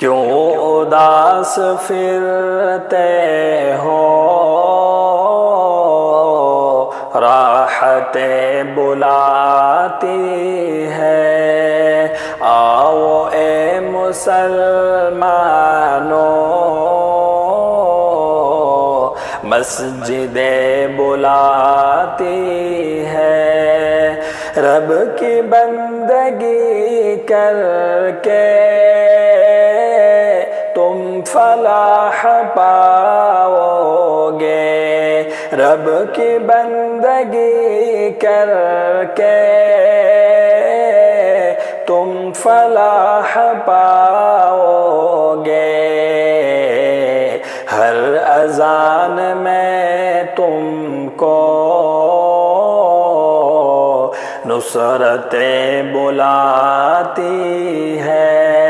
क्यों उदास फिरते हो, राहतें बुलाती है। आओ ए मुसलमानों, मस्जिदे बुलाती है। रब की बंदगी करके तुम फलाह पाओगे। रब की बंदगी करके तुम फलाह पाओगे। हर अज़ान में तुमको नुसरतें बुलाती है।